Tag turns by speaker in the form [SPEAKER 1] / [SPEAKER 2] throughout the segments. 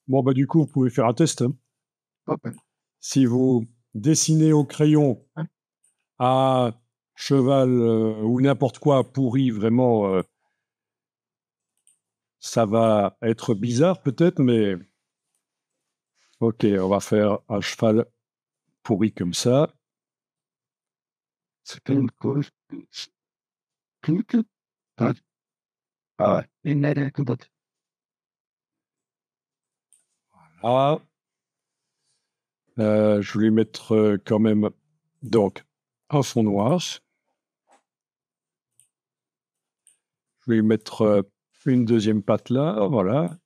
[SPEAKER 1] Bon, bah, du coup, vous pouvez faire un test, hein.
[SPEAKER 2] Ok.
[SPEAKER 1] Si vous dessinez au crayon
[SPEAKER 2] Ouais.
[SPEAKER 1] un cheval ou n'importe quoi pourri, vraiment, ça va être bizarre peut-être, mais ok, on va faire un cheval pourri comme ça.
[SPEAKER 2] C'est une cause. Ah ouais. Une aide tout autre.
[SPEAKER 1] Ah, je vais mettre quand même donc un fond noir. Je vais mettre une deuxième patte là, voilà.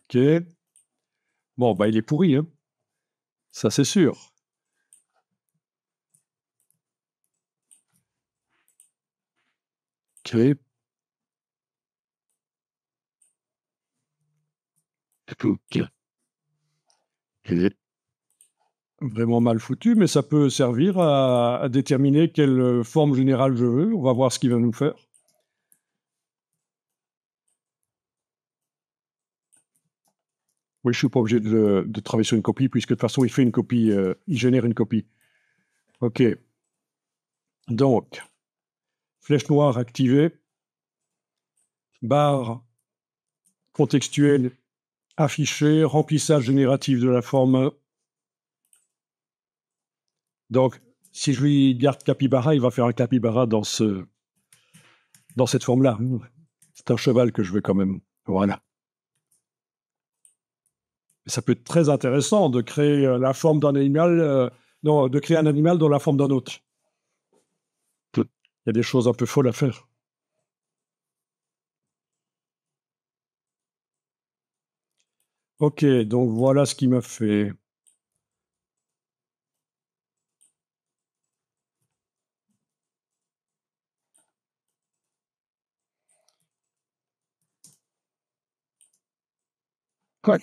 [SPEAKER 1] Ok. Bon, bah il est pourri, hein. Ça c'est sûr. Ok.
[SPEAKER 2] Ok.
[SPEAKER 1] Il est vraiment mal foutu, mais ça peut servir à déterminer quelle forme générale je veux. On va voir ce qu'il va nous faire. Oui, je suis pas obligé de travailler sur une copie, puisque de toute façon, il fait une copie, il génère une copie. OK. Donc, flèche noire activée, barre contextuelle affichée, remplissage génératif de la forme. Donc, si je lui garde capybara, il va faire un capybara dans cette forme-là. C'est un cheval que je veux quand même. Voilà. Ça peut être très intéressant de créer la forme d'un animal, non, de créer un animal dans la forme d'un autre. Il y a des choses un peu folles à faire. Ok, donc voilà ce qui m'a fait.
[SPEAKER 2] Quoi?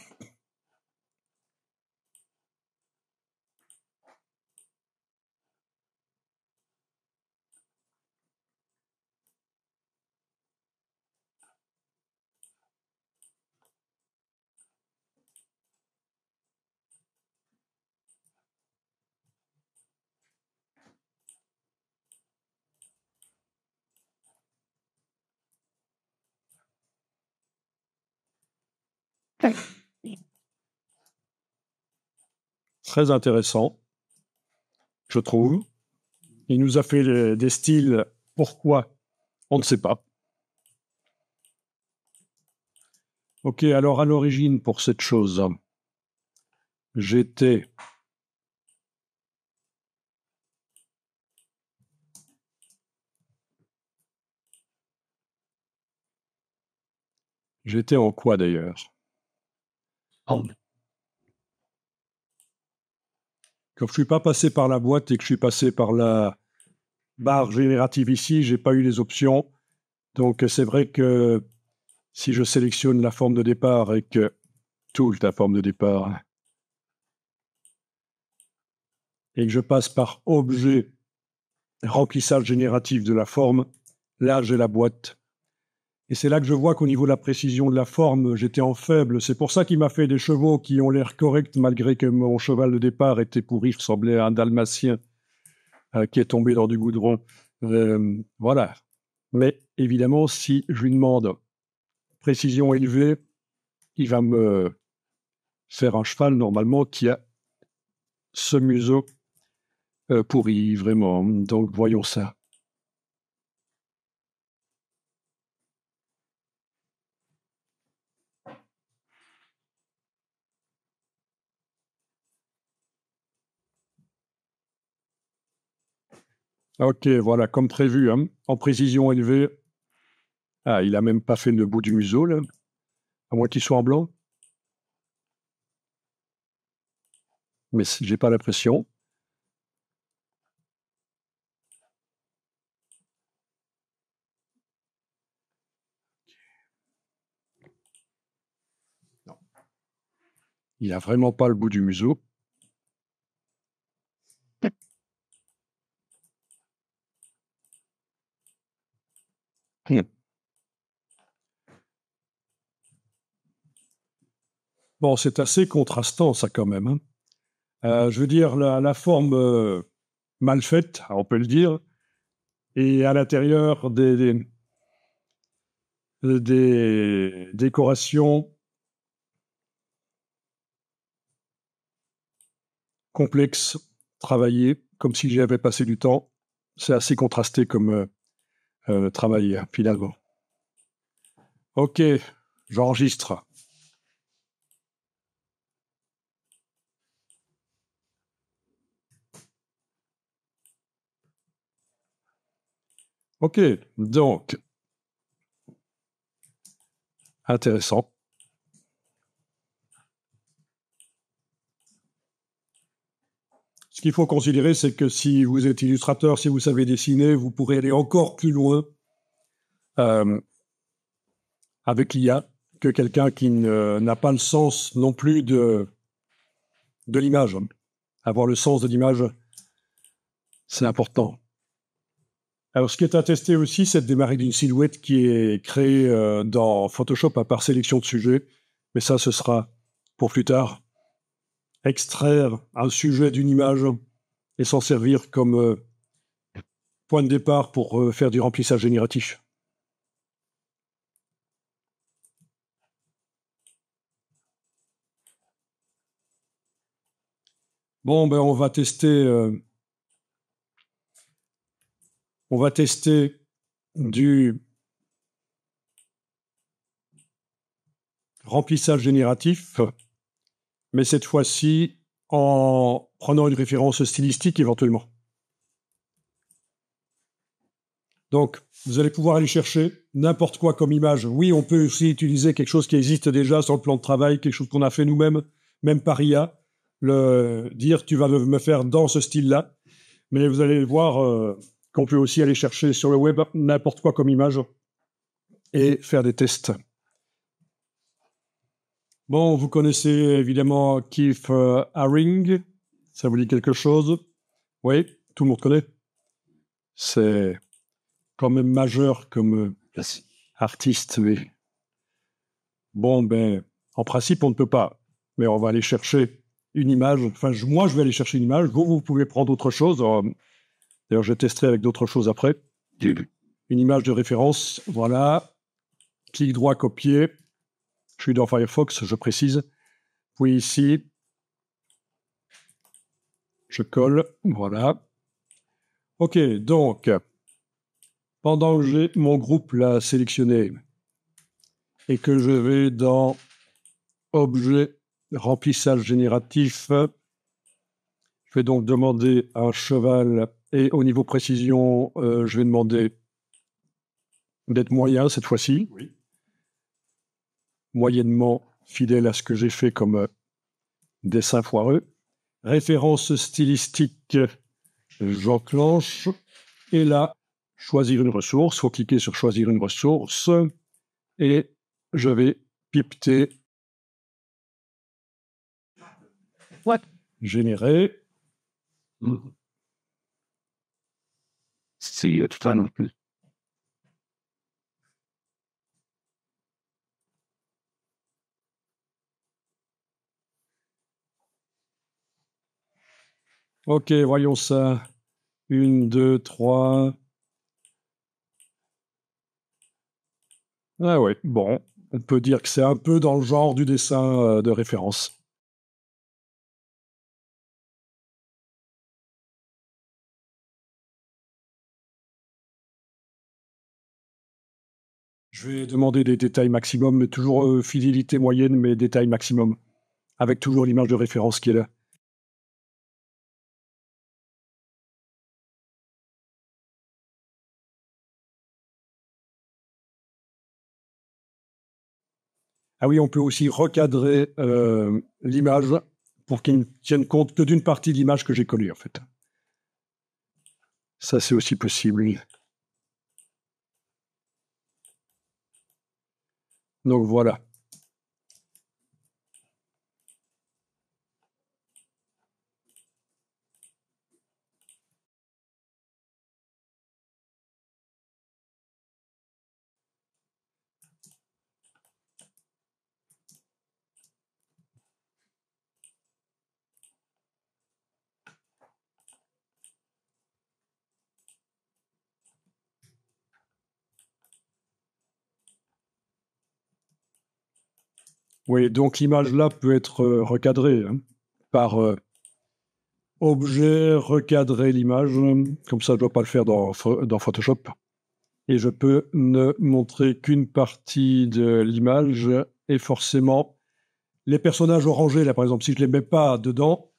[SPEAKER 1] Très intéressant, je trouve. Il nous a fait des styles. Pourquoi? On ne sait pas. Ok, alors à l'origine, pour cette chose, j'étais j'étais en quoi d'ailleurs?
[SPEAKER 2] Oh.
[SPEAKER 1] Comme je suis pas passé par la boîte et que je suis passé par la barre générative ici, j'ai pas eu les options. Donc c'est vrai que si je sélectionne la forme de départ et que touche la forme de départ et que je passe par objet, remplissage génératif de la forme, là j'ai la boîte. Et c'est là que je vois qu'au niveau de la précision de la forme, j'étais en faible. C'est pour ça qu'il m'a fait des chevaux qui ont l'air corrects malgré que mon cheval de départ était pourri, ressemblait à un dalmatien qui est tombé dans du goudron. Voilà. Mais évidemment, si je lui demande précision élevée, il va me faire un cheval normalement qui a ce museau pourri, vraiment. Donc voyons ça. Ok, voilà, comme prévu, hein, en précision élevée. Ah, il a même pas fait le bout du museau, là, à moins qu'il soit en blanc. Mais j'ai pas l'impression. Non. Il a vraiment pas le bout du museau. Bon, c'est assez contrastant, ça, quand même, hein. Je veux dire, la forme mal faite, on peut le dire, et à l'intérieur des décorations complexes, travaillées, comme si j'y avais passé du temps. C'est assez contrasté comme travail, finalement. Ok, j'enregistre. Ok, donc, intéressant. Ce qu'il faut considérer, c'est que si vous êtes illustrateur, si vous savez dessiner, vous pourrez aller encore plus loin euh, avec l'IA que quelqu'un qui n'a pas le sens non plus de l'image. Avoir le sens de l'image, c'est important. Alors, ce qui est attesté aussi, c'est de démarrer d'une silhouette qui est créée dans Photoshop par sélection de sujets. Mais ça, ce sera pour plus tard. Extraire un sujet d'une image et s'en servir comme point de départ pour faire du remplissage génératif. Bon, ben, on va tester du remplissage génératif, mais cette fois-ci en prenant une référence stylistique éventuellement. Donc, vous allez pouvoir aller chercher n'importe quoi comme image. Oui, on peut aussi utiliser quelque chose qui existe déjà sur le plan de travail, quelque chose qu'on a fait nous-mêmes, même par IA, dire tu vas me faire dans ce style-là. Mais vous allez voir qu'on peut aussi aller chercher sur le web n'importe quoi comme image et faire des tests. Bon, vous connaissez évidemment Keith Haring. Ça vous dit quelque chose? Oui, tout le monde connaît. C'est quand même majeur comme artiste. Mais bon, ben, en principe, on ne peut pas. Mais on va aller chercher une image. Enfin, moi, je vais aller chercher une image. Vous pouvez prendre autre chose. D'ailleurs, je testerai avec d'autres choses après. Une image de référence. Voilà. Clic droit, copier. Je suis dans Firefox, je précise. Puis ici, je colle. Voilà. OK, donc, pendant que j'ai mon groupe là sélectionné et que je vais dans Objet, remplissage génératif, je vais donc demander un cheval et au niveau précision, je vais demander d'être moyen cette fois-ci. Oui. Moyennement fidèle à ce que j'ai fait comme dessin foireux. Référence stylistique, j'enclenche. Et là, choisir une ressource. Il faut cliquer sur choisir une ressource. Et je vais pipeter. What? Générer.
[SPEAKER 2] C'est tout non plus.
[SPEAKER 1] Ok, voyons ça. 1, 2, 3. Ah ouais, bon. On peut dire que c'est un peu dans le genre du dessin de référence. Je vais demander des détails maximum, mais toujours fidélité moyenne, mais détail maximum. Avec toujours l'image de référence qui est là. Ah oui, on peut aussi recadrer l'image pour qu'il ne tienne compte que d'une partie de l'image que j'ai collée, en fait. Ça, c'est aussi possible. Donc voilà. Oui, donc l'image là peut être recadrée hein, par objet, recadrer l'image. Comme ça, je ne dois pas le faire dans Photoshop. Et je peux ne montrer qu'une partie de l'image. Et forcément, les personnages orangés, là par exemple, si je ne les mets pas dedans,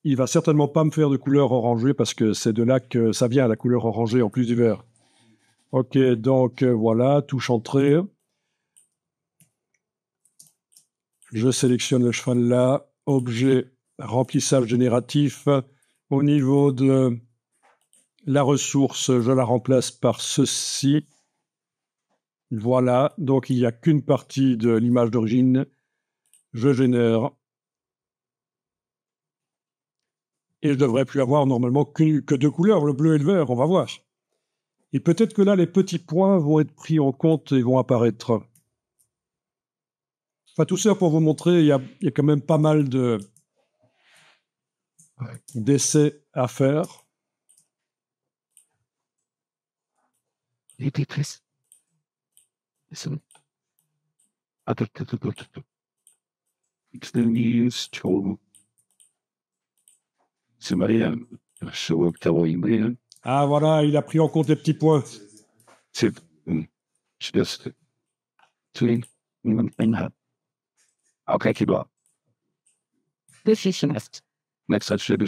[SPEAKER 1] il va certainement pas me faire de couleur orangée parce que c'est de là que ça vient, la couleur orangée en plus du vert. Ok, donc voilà, touche entrée. Je sélectionne le cheval là, objet, remplissage génératif. Au niveau de la ressource, je la remplace par ceci. Voilà, donc il n'y a qu'une partie de l'image d'origine. Je génère. Et je devrais plus avoir normalement que deux couleurs, le bleu et le vert, on va voir. Et peut-être que là, les petits points vont être pris en compte et vont apparaître. Enfin, tout ça pour vous montrer, il y a quand même pas mal d'essais à faire. Ah voilà, il a pris en compte les petits points.
[SPEAKER 2] Okay, keep up. This is next. Next, I should